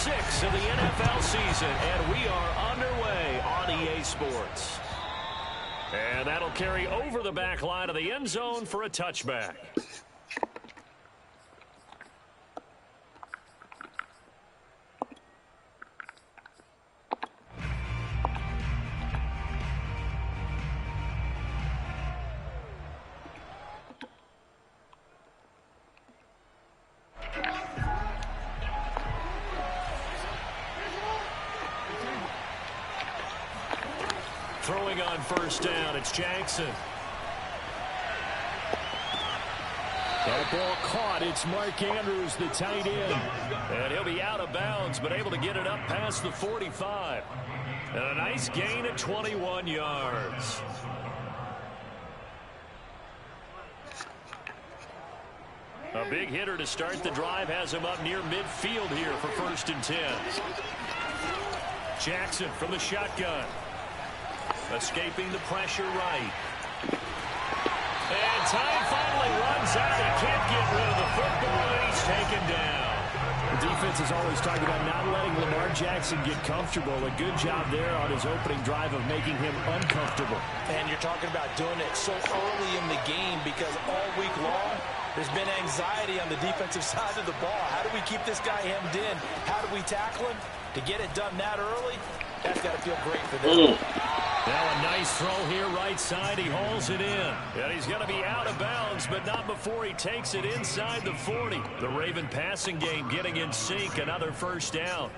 6 of the NFL season, and we are underway on EA Sports. And that'll carry over the back line of the end zone for a touchback. Throwing on first down, it's Jackson. That ball caught. It's Mark Andrews, the tight end. And he'll be out of bounds, but able to get it up past the 45. And a nice gain at 21 yards. A big hitter to start the drive has him up near midfield here for 1st and 10. Jackson from the shotgun. Escaping the pressure right. And time finally runs out. He can't get rid of the football, and he's taken down. The defense is always talking about not letting Lamar Jackson get comfortable. A good job there on his opening drive of making him uncomfortable. And you're talking about doing it so early in the game because all week long there's been anxiety on the defensive side of the ball. How do we keep this guy hemmed in? How do we tackle him? To get it done that early, that's got to feel great for them. Now a nice throw here right side. He hauls it in. And he's going to be out of bounds, but not before he takes it inside the 40. The Raven passing game getting in sync. Another first down.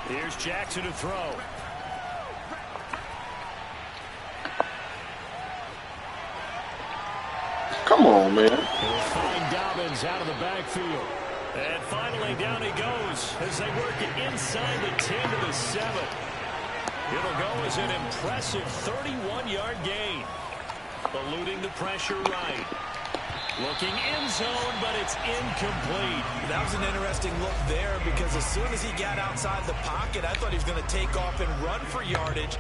Here's Jackson to throw. Come on, man. He'll find Dobbins out of the backfield. And finally down he goes as they work it inside the 10 to the 7. It'll go as an impressive 31-yard gain. Eluding the pressure right. Looking end zone, but it's incomplete. That was an interesting look there because as soon as he got outside the pocket, I thought he was going to take off and run for yardage.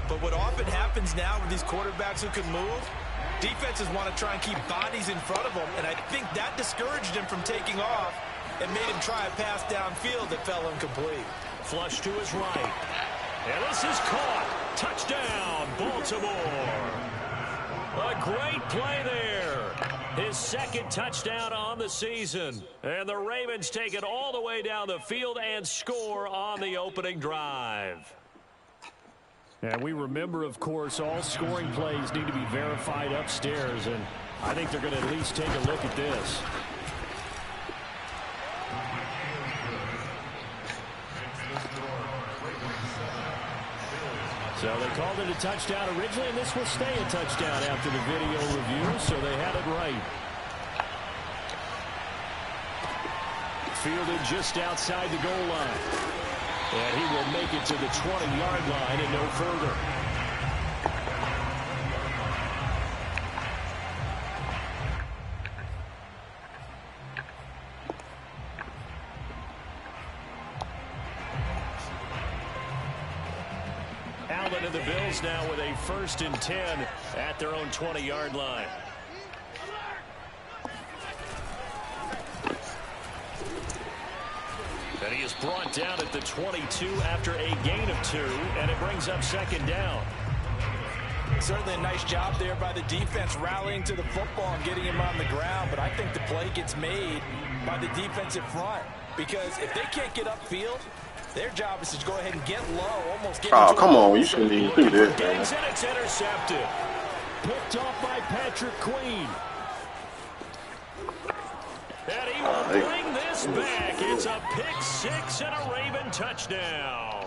But what often happens now with these quarterbacks who can move, defenses want to try and keep bodies in front of them, and I think that discouraged him from taking off and made him try a pass downfield that fell incomplete. Flush to his right. And this is caught. Touchdown, Baltimore. A great play there. His 2nd touchdown on the season. And the Ravens take it all the way down the field and score on the opening drive. And we remember, of course, all scoring plays need to be verified upstairs, and I think they're going to at least take a look at this. So they called it a touchdown originally, and this will stay a touchdown after the video review, so they had it right. Fielded just outside the goal line. And he will make it to the 20-yard line and no further. Allen and the Bills now with a 1st and 10 at their own 20-yard line. And he is brought down at the 22 after a gain of 2, and it brings up 2nd down. Certainly a nice job there by the defense rallying to the football and getting him on the ground, but I think the play gets made by the defensive front because if they can't get upfield, their job is to go ahead and get low, almost get Oh, come on. You shouldn't even do this, man. And it's intercepted. Picked off by Patrick Queen. And he will bring this back. It's a pick 6 and a Raven touchdown.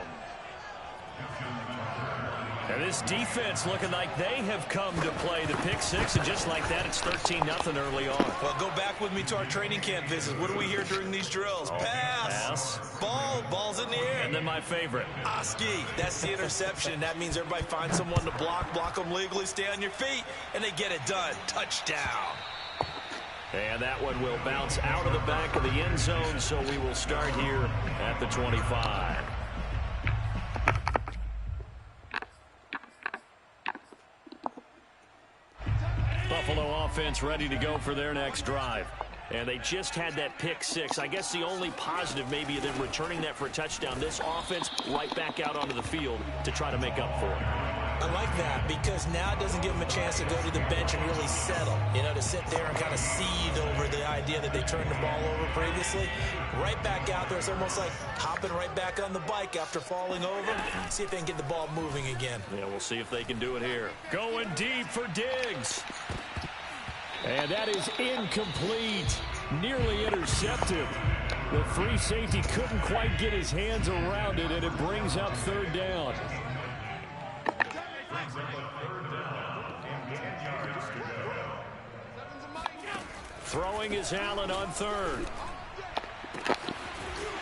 And this defense looking like they have come to play the pick 6, and just like that, it's 13-0 early on. Well, go back with me to our training camp visit. What do we hear during these drills? Pass. Ball's in the air. And then my favorite. Oski, that's the interception. That means everybody finds someone to block them legally, stay on your feet, and they get it done. Touchdown. And that one will bounce out of the back of the end zone, so we will start here at the 25. Buffalo offense ready to go for their next drive. And they just had that pick six. I guess the only positive maybe of them returning that for a touchdown. This offense right back out onto the field to try to make up for it. I like that because now it doesn't give them a chance to go to the bench and really settle. You know, to sit there and kind of seethe over the idea that they turned the ball over previously. Right back out there. It's almost like hopping right back on the bike after falling over. See if they can get the ball moving again. Yeah, we'll see if they can do it here. Going deep for Diggs. And that is incomplete. Nearly intercepted. The free safety couldn't quite get his hands around it, and it brings up third down. Throwing is Allen on third.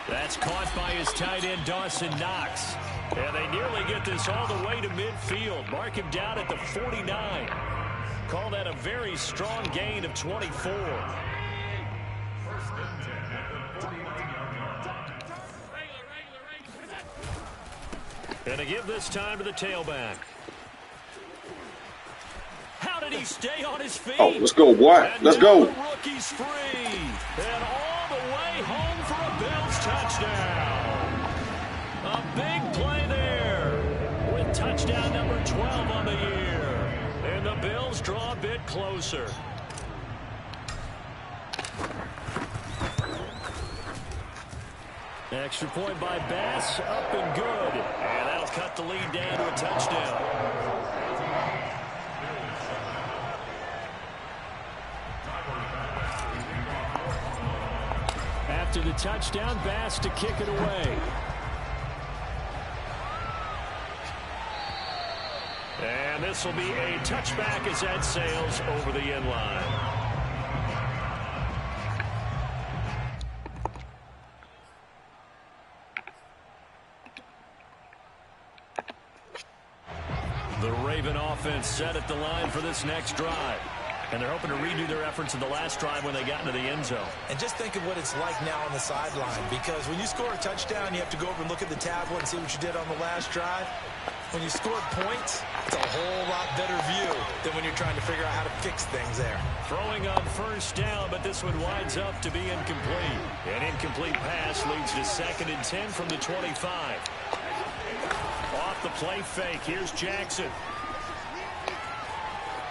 That's caught by his tight end, Dawson Knox. And they nearly get this all the way to midfield. Mark him down at the 49. Call that a very strong gain of 24. And to give this time to the tailback. How did he stay on his feet? Oh, let's go, boy. Let's go. The rookie's free. And all the way home for a Bills touchdown. A big play there with touchdown number 12 on the year. And the Bills draw a bit closer. Extra point by Bass, up and good. And that'll cut the lead down to a touchdown. After the touchdown, Bass to kick it away. And this will be a touchback as that sails over the end line. The Raven offense set at the line for this next drive. And they're hoping to redo their efforts in the last drive when they got into the end zone. And just think of what it's like now on the sideline. Because when you score a touchdown, you have to go over and look at the tablet and see what you did on the last drive. When you scored points, it's a whole lot better view than when you're trying to figure out how to fix things there. Throwing on first down, but this one winds up to be incomplete. An incomplete pass leads to 2nd and 10 from the 25. Off the play fake, here's Jackson.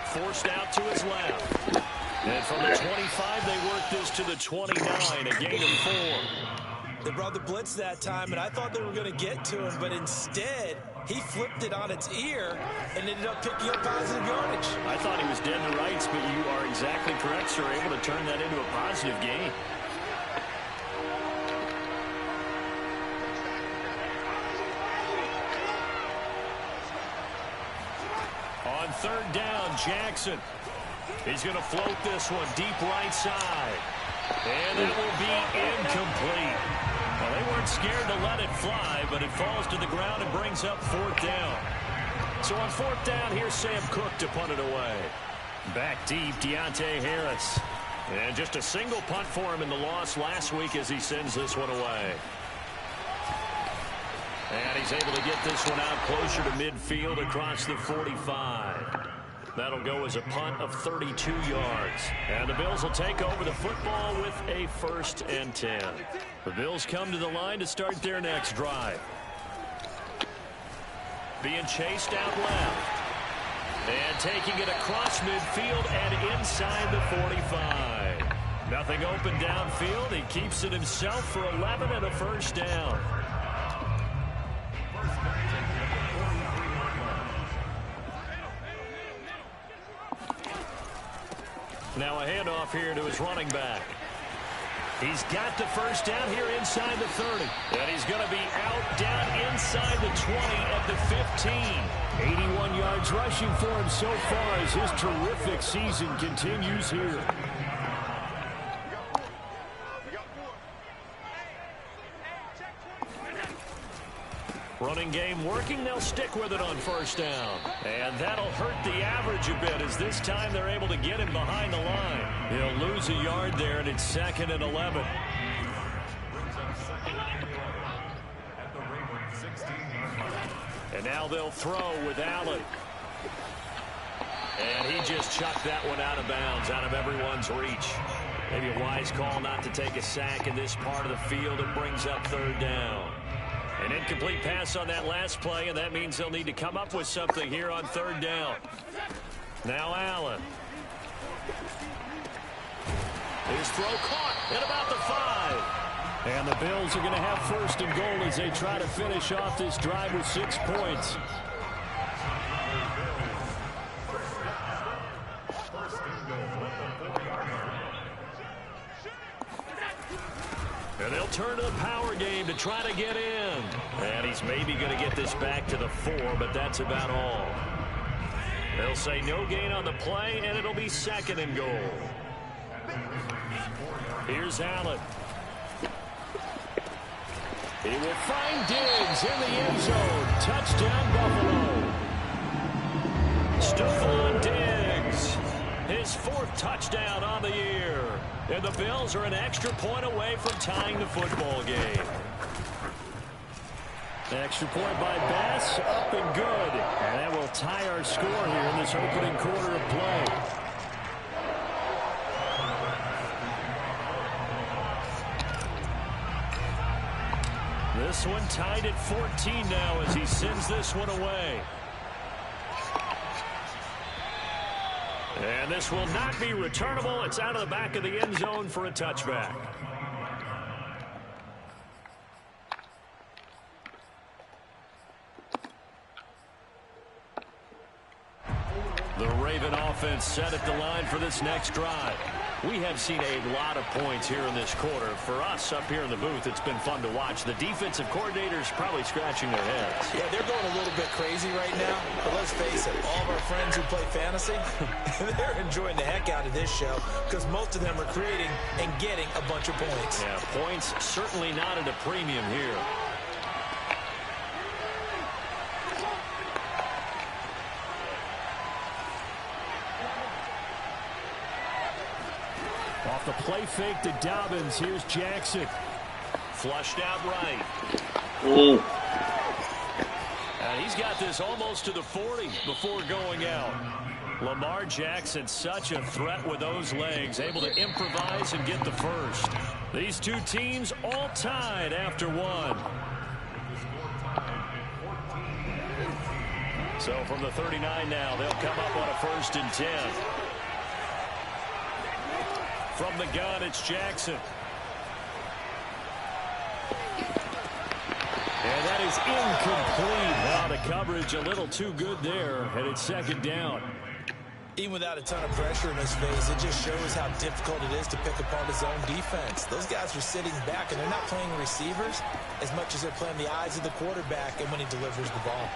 Forced out to his left. And from the 25, they work this to the 29, a gain of 4. They brought the blitz that time, and I thought they were going to get to him, but instead, he flipped it on its ear and ended up picking up positive yardage. I thought he was dead to rights, but you are exactly correct, sir. Able to turn that into a positive gain. On third down, Jackson. He's going to float this one deep right side. And it will be incomplete. Well, they weren't scared to let it fly, but it falls to the ground and brings up 4th down. So on 4th down, here's Sam Cook to punt it away. Back deep, Deontay Harris. And just a single punt for him in the loss last week as he sends this one away. And he's able to get this one out closer to midfield across the 45. That'll go as a punt of 32 yards. And the Bills will take over the football with a 1st and 10. The Bills come to the line to start their next drive. Being chased out left. And taking it across midfield and inside the 45. Nothing open downfield. He keeps it himself for 11 and a 1st down. Now a handoff here to his running back. He's got the 1st down here inside the 30. And he's going to be out down inside the 20 at the 15. 81 yards rushing for him so far as his terrific season continues here. Running game working. They'll stick with it on 1st down. And that'll hurt the average a bit as this time they're able to get him behind the line. He'll lose a yard there, and it's 2nd and 11. And now they'll throw with Allen. And he just chucked that one out of bounds, out of everyone's reach. Maybe a wise call not to take a sack in this part of the field. It brings up third down. An incomplete pass on that last play, and that means they'll need to come up with something here on third down. Now Allen. His throw caught at about the 5. And the Bills are going to have first and goal as they try to finish off this drive with 6 points. And they'll turn to the power game to try to get in. And he's maybe going to get this back to the 4, but that's about all. They'll say no gain on the play, and it'll be second and goal. Here's Allen. He will find Diggs in the end zone. Touchdown, Buffalo. Stephon Diggs. His 4th touchdown on the year. And the Bills are an extra point away from tying the football game. Extra point by Bass, up and good. And that will tie our score here in this opening quarter of play. This one tied at 14 now as he sends this one away. And this will not be returnable. It's out of the back of the end zone for a touchback. The Raven offense set at the line for this next drive. We have seen a lot of points here in this quarter. For us up here in the booth, it's been fun to watch. The defensive coordinators probably scratching their heads. Yeah, they're going a little bit crazy right now. But let's face it, all of our friends who play fantasy, they're enjoying the heck out of this show because most of them are creating and getting a bunch of points. Yeah, points certainly not at a premium here. Off the play fake to Dobbins. Here's Jackson. Flushed out right. And he's got this almost to the 40 before going out. Lamar Jackson, such a threat with those legs, able to improvise and get the first. These two teams all tied after 1. So from the 39 now, they'll come up on a 1st and 10. From the gun, it's Jackson. And that is incomplete. Wow, the coverage a little too good there, and it's 2nd down. Even without a ton of pressure in his face, it just shows how difficult it is to pick apart his own defense. Those guys are sitting back, and they're not playing receivers as much as they're playing the eyes of the quarterback and when he delivers the ball.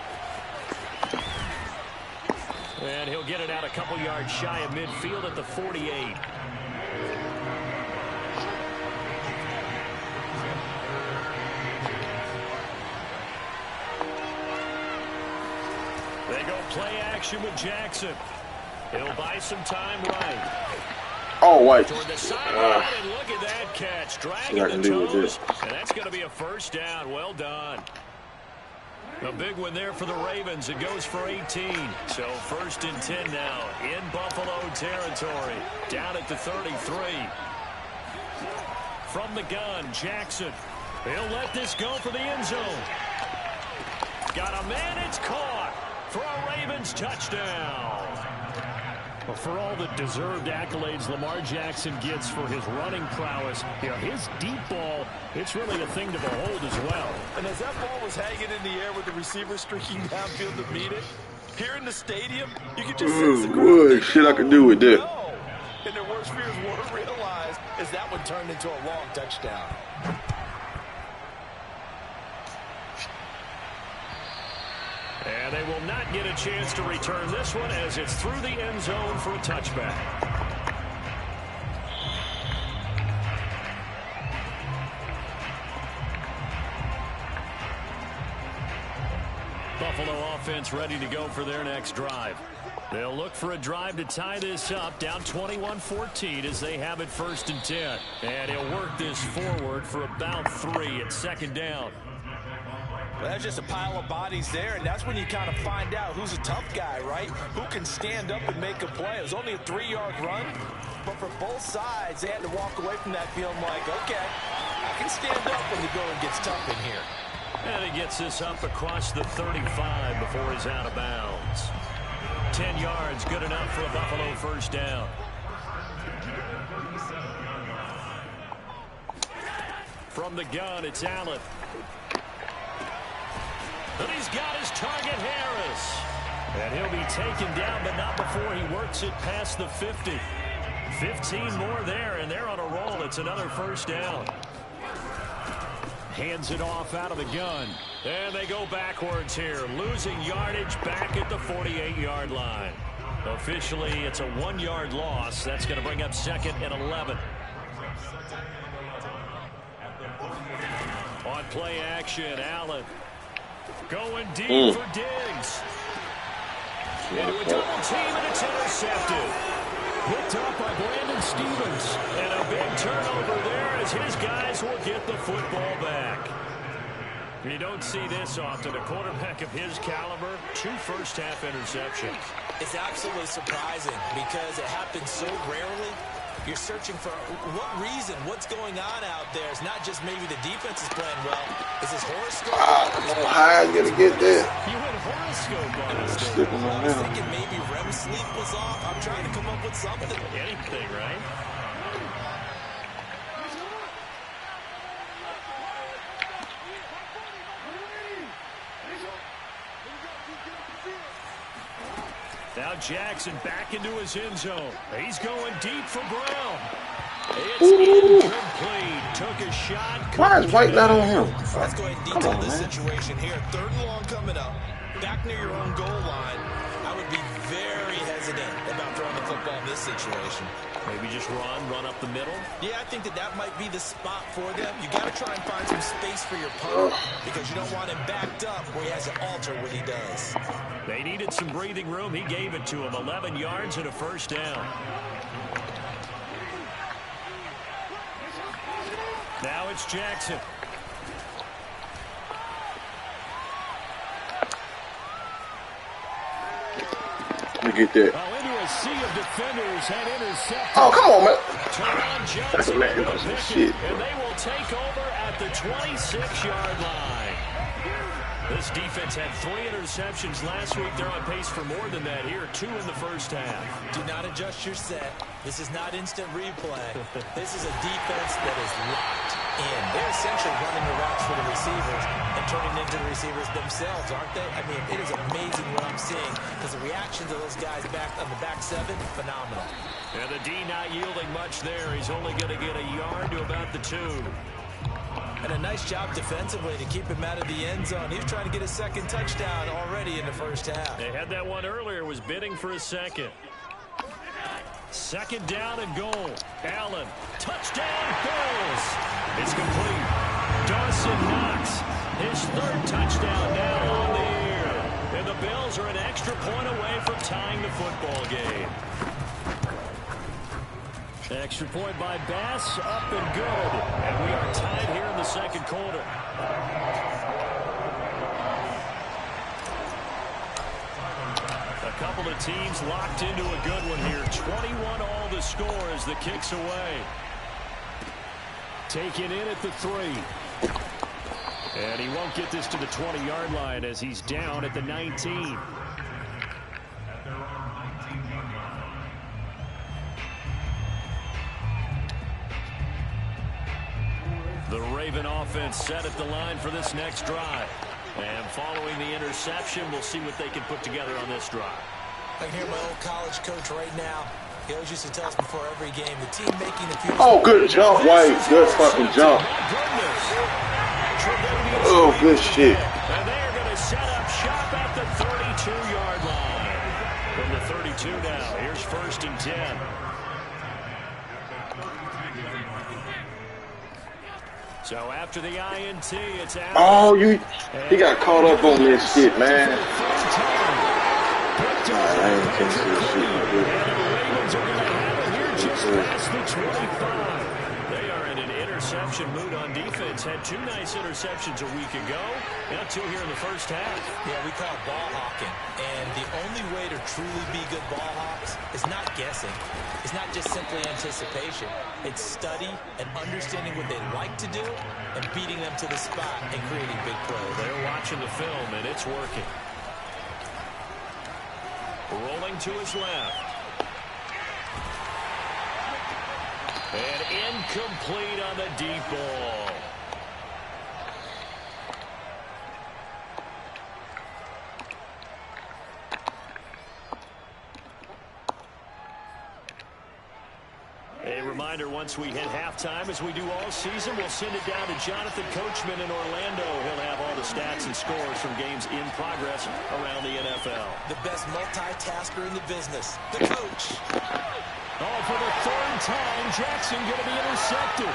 And he'll get it out a couple yards shy of midfield at the 48. They go play action with Jackson. He'll buy some time right. Oh, wait. Toward the sideline, and look at that catch. Dragging the toes. And that's going to be a 1st down. Well done. A big one there for the Ravens. It goes for 18. So 1st and 10 now in Buffalo territory. Down at the 33. From the gun, Jackson. He'll let this go for the end zone. Got a man. It's caught for a Ravens touchdown. Well, for all the deserved accolades Lamar Jackson gets for his running prowess, you know, his deep ball, it's really a thing to behold as well. And as that ball was hanging in the air with the receiver streaking downfield to meet it, here in the stadium, you could just sense the crowd. Shit I could do with that. No. And their worst fears weren't realized as that one turned into a long touchdown. And they will not get a chance to return this one as it's through the end zone for a touchback. Buffalo offense ready to go for their next drive. They'll look for a drive to tie this up, down 21-14 as they have it 1st and 10. And he'll work this forward for about 3 at 2nd down. Well, that's just a pile of bodies there, and that's when you kind of find out who's a tough guy, right? Who can stand up and make a play. It was only a 3-yard run, but for both sides, they had to walk away from that feeling like, okay, I can stand up when the going gets tough in here. And he gets this up across the 35 before he's out of bounds. 10 yards, good enough for a Buffalo first down. From the gun, it's Allen. And he's got his target, Harris. And he'll be taken down, but not before he works it past the 50. 15 more there, and they're on a roll. It's another first down. Hands it off out of the gun. And they go backwards here, losing yardage back at the 48-yard line. Officially, it's a 1-yard loss. That's going to bring up 2nd and 11. On play action, Allen. Going deep for Diggs. Into a double team, and it's intercepted. Picked up by Brandon Stevens. And a big turnover there as his guys will get the football back. You don't see this often. A quarterback of his caliber, 2 first-half interceptions. It's absolutely surprising because it happens so rarely. You're searching for what reason, what's going on out there. It's not just maybe the defense is playing well. Is this horoscope? How you gonna get there? You went horoscope on us. I was thinking maybe REM sleep was off. I'm trying to come up with something. Anything, right? Now Jackson back into his end zone. He's going deep for Brown. It's incomplete. Took a shot. Why is White not on him? Let's go ahead and detail this situation here. 3rd and long coming up. Back near your own goal line. I would be very hesitant about throwing the football in this situation. Maybe just run up the middle. Yeah, I think that might be the spot for them. You got to try and find some space for your opponent because you don't want him backed up where he has to alter what he does. They needed some breathing room. He gave it to him. 11 yards and a first down. Now it's Jackson. Let me get that. Well, into a sea of defenders had intercepted. Oh, come on, man. That's a man on some shit. And they will take over at the 26-yard line. This defense had 3 interceptions last week. They're on pace for more than that here. 2 in the first half. Do not adjust your set. This is not instant replay. This is a defense that is locked in. They're essentially running the routes for the receivers and turning into the receivers themselves, aren't they? I mean, it is amazing what I'm seeing because the reaction to those guys back on the back 7, phenomenal. And the D not yielding much there. He's only going to get a yard to about the 2. And a nice job defensively to keep him out of the end zone. He was trying to get a 2nd touchdown already in the first half. They had that one earlier, was bidding for a 2nd. 2nd down and goal. Allen, touchdown, Bills. It's complete. Dawson Knox, his 3rd touchdown now on the year. And the Bills are an extra point away from tying the football game. Extra point by Bass, up and good. And we are tied here in the 2nd quarter. A couple of teams locked into a good one here. 21 all the score as the kick's away. Taken in at the 3. And he won't get this to the 20-yard line as he's down at the 19. The Raven offense set at the line for this next drive. And following the interception, we'll see what they can put together on this drive. I can hear my old college coach right now. He always used to tell us before every game, the team making the fewest. Oh, good jump, White. Good fucking jump. Oh, good shit. And they are going to set up shop at the 32-yard line. From the 32 now, here's 1st and 10. So after the INT, it's out. Oh, he got caught up on this shit, man. I ain't catching this shit. And the Ravens are going to have it here just past the 25. They are in an interception mood on defense. Had 2 nice interceptions a week ago. Now 2 here in the first half. Yeah, we call it ball hawking. And the only way to truly be good ball hawks is not guessing. It's not just simply anticipation. It's study and understanding what they like to do and beating them to the spot and creating big plays. They're watching the film, and it's working. Rolling to his left. And incomplete on the deep ball. A reminder, once we hit halftime, as we do all season, we'll send it down to Jonathan Coachman in Orlando. He'll have all the stats and scores from games in progress around the NFL. The best multitasker in the business, the coach. Oh, for the 3rd time, Jackson going to be intercepted.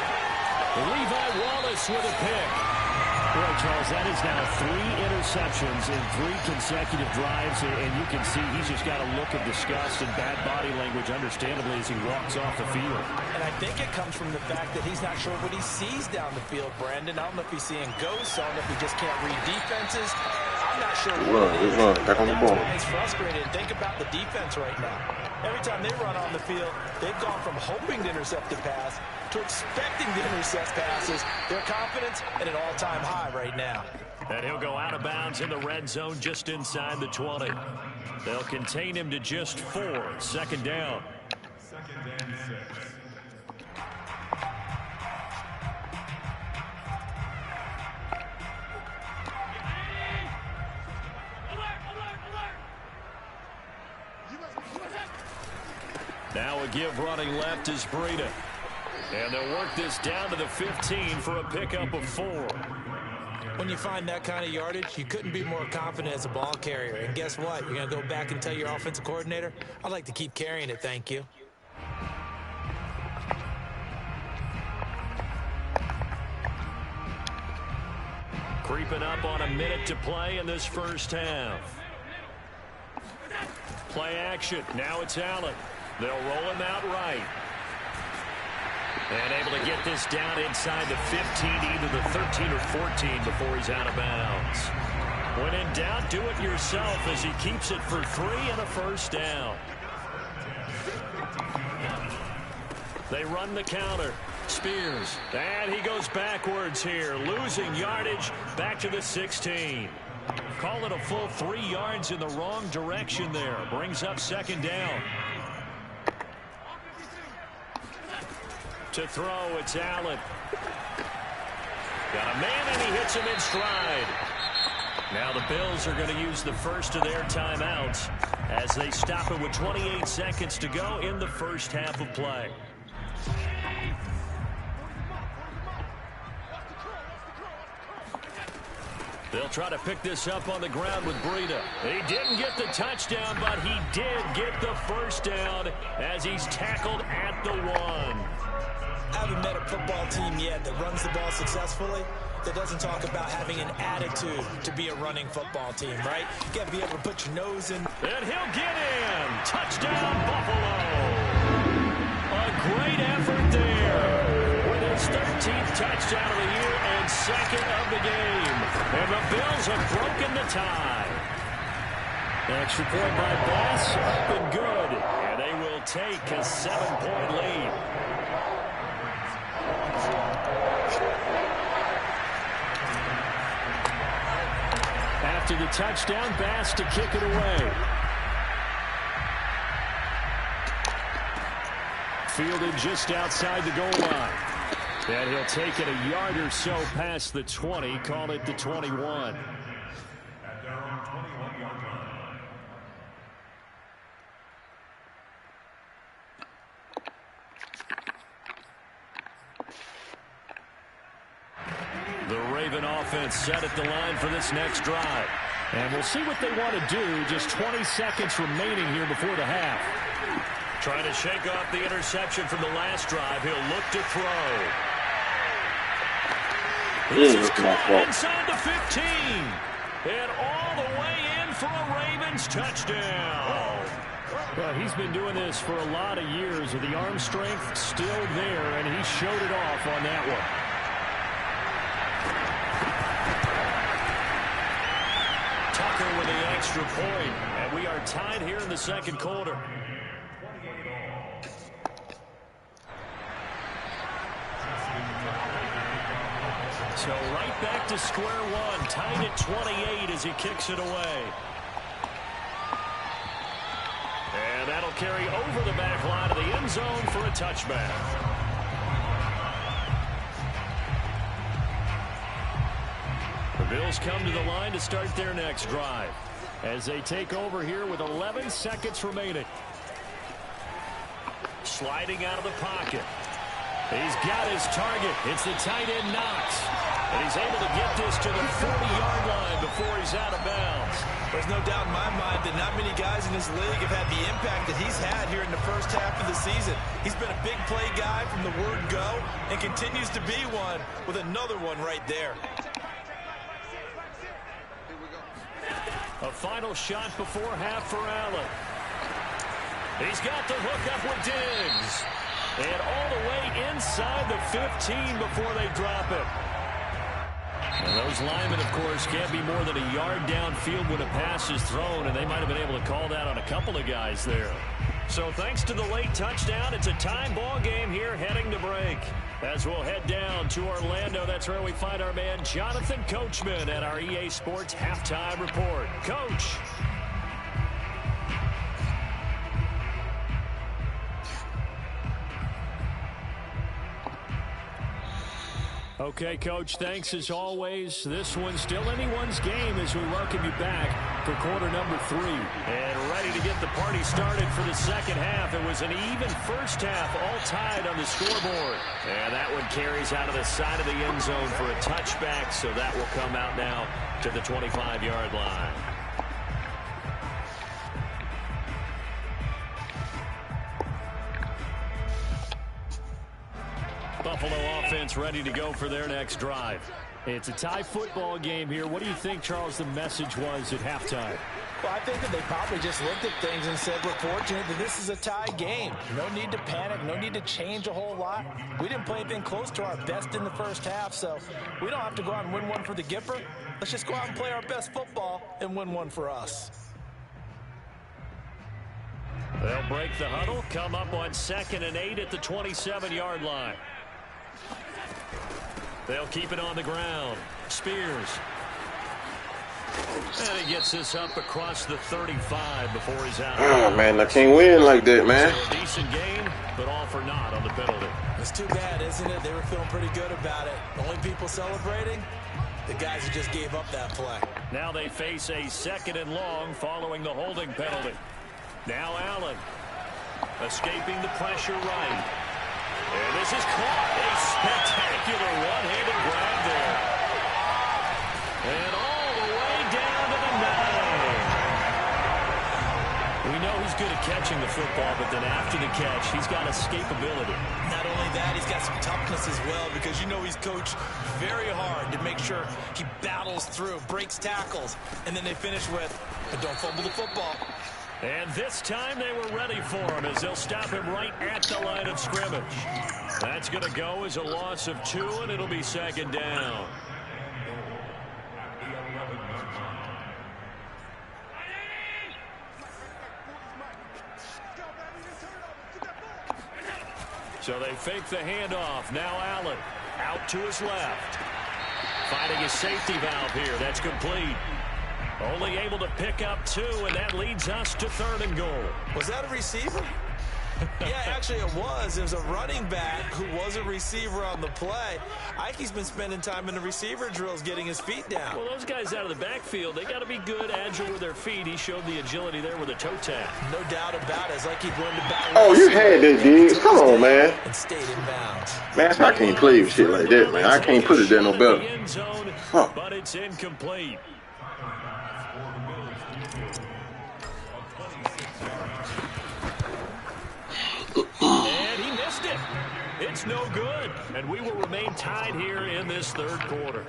Levi Wallace with a pick. Well, Charles, that is now 3 interceptions in 3 consecutive drives, and you can see he's just got a look of disgust and bad body language, understandably, as he walks off the field. And I think it comes from the fact that he's not sure what he sees down the field, Brandon. I don't know if he's seeing ghosts. I don't know if he just can't read defenses. I'm not sure what it is. Back on the ball. He's frustrated. Think about the defense right now. Every time they run on the field, they've gone from hoping to intercept the pass to expecting to intercept passes. Their confidence at an all-time high right now. And he'll go out of bounds in the red zone just inside the 20. They'll contain him to just 4. 2nd down. 2nd and 6. Now a give running left is Breida. And they'll work this down to the 15 for a pickup of 4. When you find that kind of yardage, you couldn't be more confident as a ball carrier. And guess what? You're going to go back and tell your offensive coordinator, I'd like to keep carrying it, thank you. Creeping up on a minute to play in this first half. Play action. Now it's Allen. They'll roll him out right. And able to get this down inside the 15, either the 13 or 14 before he's out of bounds. When in doubt, do it yourself as he keeps it for 3 and a first down. They run the counter. Spears. And he goes backwards here, losing yardage back to the 16. Call it a full 3 yards in the wrong direction there. Brings up 2nd down. To throw, it's Allen. Got a man, and he hits him in stride. Now the Bills are going to use the first of their timeouts as they stop it with 28 seconds to go in the first half of play. They'll try to pick this up on the ground with Breida. He didn't get the touchdown, but he did get the first down as he's tackled at the 1. I haven't met a football team yet that runs the ball successfully that doesn't talk about having an attitude to be a running football team, right? You got to be able to put your nose in. And he'll get in. Touchdown, Buffalo. A great effort there with his 13th touchdown of the year and 2nd of the game. And the Bills have broken the tie. Extra point by Bass, up and good. And they will take a 7-point lead. After the touchdown, Bass to kick it away. Fielded just outside the goal line. And he'll take it a yard or so past the 20, call it the 21. At their own 21-yard line. The Raven offense set at the line for this next drive. And we'll see what they want to do. Just 20 seconds remaining here before the half. Trying to shake off the interception from the last drive. He'll look to throw. This is caught inside the 15. And all the way in for a Ravens touchdown. Well, he's been doing this for a lot of years, with the arm strength still there, and he showed it off on that one. Tucker with the extra point, and we are tied here in the second quarter. So right back to square one, tied at 28 as he kicks it away. And that'll carry over the back line of the end zone for a touchback. The Bills come to the line to start their next drive as they take over here with 11 seconds remaining. Sliding out of the pocket. He's got his target. It's the tight end Knox. And he's able to get this to the 40-yard line before he's out of bounds. There's no doubt in my mind that not many guys in this league have had the impact that he's had here in the first half of the season. He's been a big play guy from the word go and continues to be one with another one right there. A final shot before half for Allen. He's got the hook up with Diggs. And all the way inside the 15 before they drop it. And those linemen, of course, can't be more than a yard downfield when a pass is thrown, and they might have been able to call that on a couple of guys there. So thanks to the late touchdown, it's a tie ball game here heading to break. As we'll head down to Orlando, that's where we find our man Jonathan Coachman at our EA Sports Halftime Report. Coach. Okay, Coach, thanks as always. This one's still anyone's game as we welcome you back for quarter number 3. And ready to get the party started for the second half. It was an even first half, all tied on the scoreboard. And that one carries out of the side of the end zone for a touchback, so that will come out now to the 25-yard line. Buffalo offense ready to go for their next drive. It's a tie football game here. What do you think, Charles, the message was at halftime? Well, I think that they probably just looked at things and said, we're fortunate that this is a tie game. No need to panic. No need to change a whole lot. We didn't play anything close to our best in the first half, so we don't have to go out and win one for the Gipper. Let's just go out and play our best football and win one for us. They'll break the huddle, come up on 2nd and 8 at the 27-yard line. They'll keep it on the ground. Spears. And he gets this up across the 35 before he's out. Oh, man, I can't win like that, man. So a decent gain, but all for naught on the penalty. It's too bad, isn't it? They were feeling pretty good about it. The only people celebrating, the guys who just gave up that play. Now they face a 2nd and long following the holding penalty. Now Allen escaping the pressure right. And this is caught. A spectacular one-handed grab there. And all the way down to the 9. We know he's good at catching the football, but then after the catch, he's got escapability. Not only that, he's got some toughness as well, because you know he's coached very hard to make sure he battles through, breaks tackles, and then they finish with, but don't fumble the football. And this time they were ready for him as they'll stop him right at the line of scrimmage. That's going to go as a loss of 2, and it'll be 2nd down. So they fake the handoff. Now Allen out to his left. Finding his safety valve here. That's complete. Only able to pick up 2, and that leads us to 3rd and goal. Was that a receiver? Yeah, actually it was. It was a running back who was a receiver on the play. Ikey's been spending time in the receiver drills getting his feet down. Well, those guys out of the backfield, they got to be good, agile with their feet. He showed the agility there with a toe tap. No doubt about it. It's like he'd learned to battle. Oh, you had that, Diggs. Come on, man. And stayed in bounds. Man, I can't play with shit like that, man. I can't put it there no better. Huh. But it's incomplete. And he missed it. It's no good. And we will remain tied here in this 3rd quarter.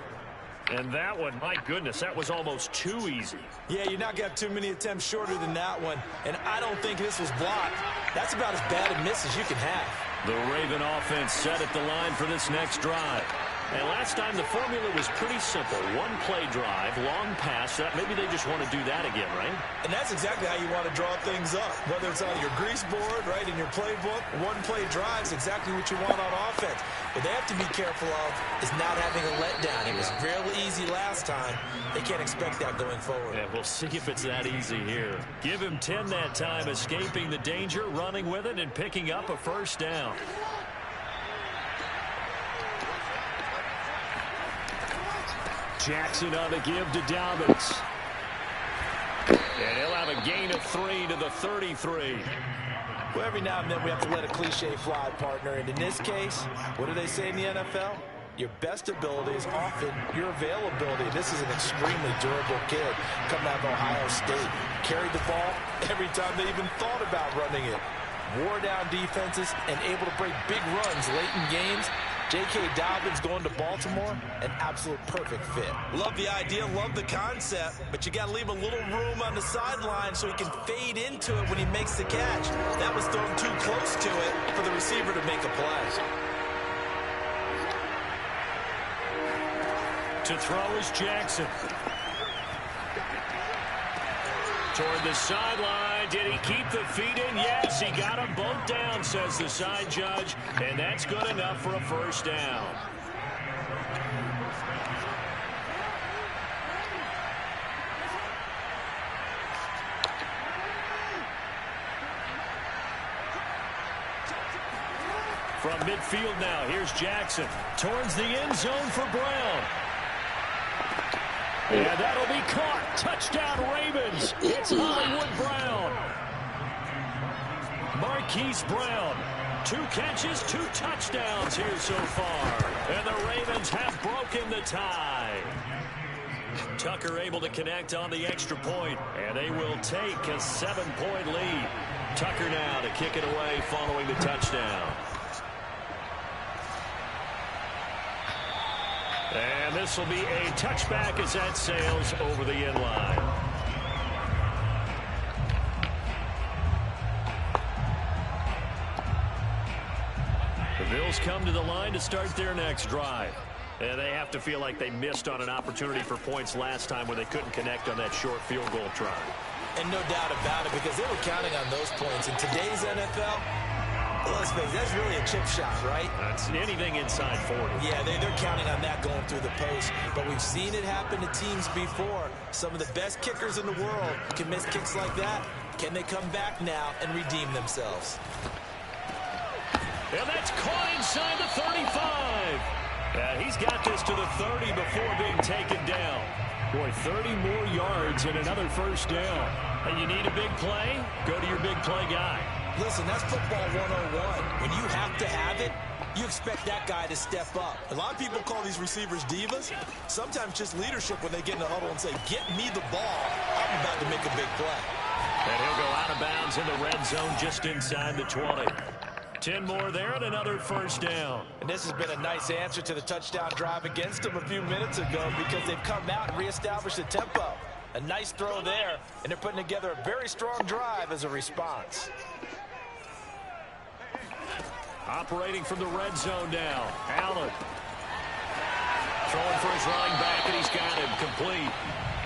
And that one, my goodness, that was almost too easy. Yeah, you're not going to have too many attempts shorter than that one. And I don't think this was blocked. That's about as bad a miss as you can have. The Raven offense set at the line for this next drive. And last time the formula was pretty simple. One play drive, long pass. Maybe they just want to do that again, right? And that's exactly how you want to draw things up. Whether it's on your grease board, right, in your playbook, one play drive is exactly what you want on offense. What they have to be careful of is not having a letdown. It was real easy last time. They can't expect that going forward. Yeah, we'll see if it's that easy here. Give him 10 that time, escaping the danger, running with it, and picking up a first down. Jackson on the give to Dobbins. And he'll have a gain of 3 to the 33. Well, every now and then we have to let a cliche fly, partner. And in this case, what do they say in the NFL? Your best ability is often your availability. This is an extremely durable kid coming out of Ohio State. Carried the ball every time they even thought about running it. Wore down defenses and able to break big runs late in games. J.K. Dobbins going to Baltimore, an absolute perfect fit. Love the idea, love the concept, but you got to leave a little room on the sideline so he can fade into it when he makes the catch. That was thrown too close to it for the receiver to make a play. To throw is Jackson. Toward the sideline. Did he keep the feet in? Yes, he got them both down, says the side judge. And that's good enough for a first down. From midfield now, here's Jackson. Towards the end zone for Brown. And that'll be caught. Touchdown, Ravens. It's Hollywood Brown. Marquise Brown. 2 catches, 2 touchdowns here so far. And the Ravens have broken the tie. Tucker able to connect on the extra point. And they will take a 7-point lead. Tucker now to kick it away following the touchdown. And this will be a touchback as that sails over the end line. The Bills come to the line to start their next drive. And they have to feel like they missed on an opportunity for points last time when they couldn't connect on that short field goal try. And no doubt about it, because they were counting on those points. In today's NFL, let's face it, that's really a chip shot, right? That's anything inside 40. Yeah, they're counting on that going through the post. But we've seen it happen to teams before. Some of the best kickers in the world can miss kicks like that. Can they come back now and redeem themselves? And that's caught inside the 35. He's got this to the 30 before being taken down. Boy, 30 more yards and another first down. And you need a big play? Go to your big play guy. Listen, that's football 101. When you have to have it, you expect that guy to step up. A lot of people call these receivers divas. Sometimes just leadership when they get in the huddle and say, get me the ball. I'm about to make a big play. And he'll go out of bounds in the red zone just inside the 20. 10 more there and another first down. And this has been a nice answer to the touchdown drive against them a few minutes ago because they've come out and reestablished the tempo. A nice throw there, and they're putting together a very strong drive as a response. Operating from the red zone now. Allen. Throwing for his running back, and he's got him complete.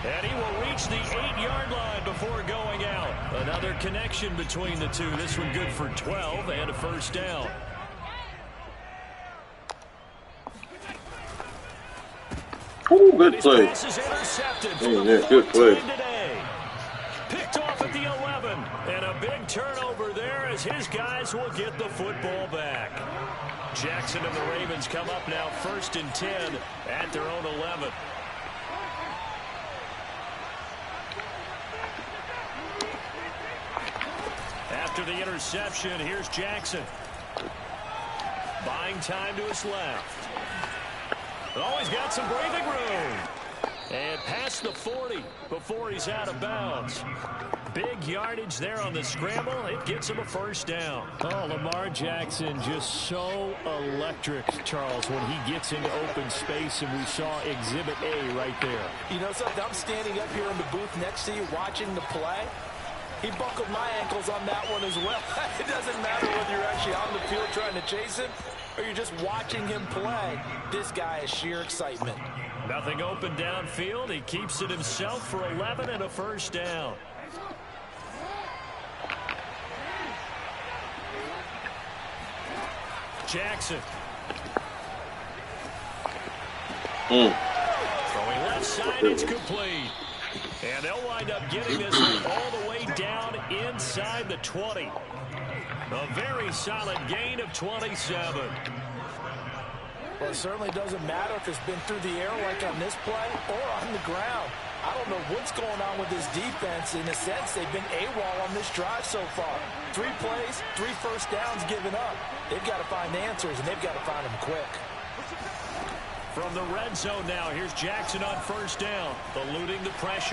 And he will reach the 8-yard line before going out. Another connection between the two. This one good for 12 and a first down. Ooh, good play. Pass is intercepted for Yeah, good play. Today. Picked off at the 11. And a big turnover there as his guys will get the football back. Jackson and the Ravens come up now 1st and 10 at their own 11. After the interception, here's Jackson. Buying time to his left. But always got some breathing room. And past the 40 before he's out of bounds. Big yardage there on the scramble. It gets him a first down. Oh, Lamar Jackson just so electric, Charles, when he gets into open space, and we saw Exhibit A right there. You know something? I'm standing up here in the booth next to you watching the play. He buckled my ankles on that one as well. It doesn't matter whether you're actually on the field trying to chase him or you're just watching him play. This guy is sheer excitement. Nothing open downfield. He keeps it himself for 11 and a first down. Jackson. Throwing left side, it's complete. And they'll wind up getting this one all the way down inside the 20. A very solid gain of 27. Well, it certainly doesn't matter if it's been through the air like on this play or on the ground. I don't know what's going on with this defense. In a sense, they've been AWOL on this drive so far. 3 plays, 3 first downs given up. They've got to find answers, and they've got to find them quick. From the red zone now, here's Jackson on first down, eluding the pressure.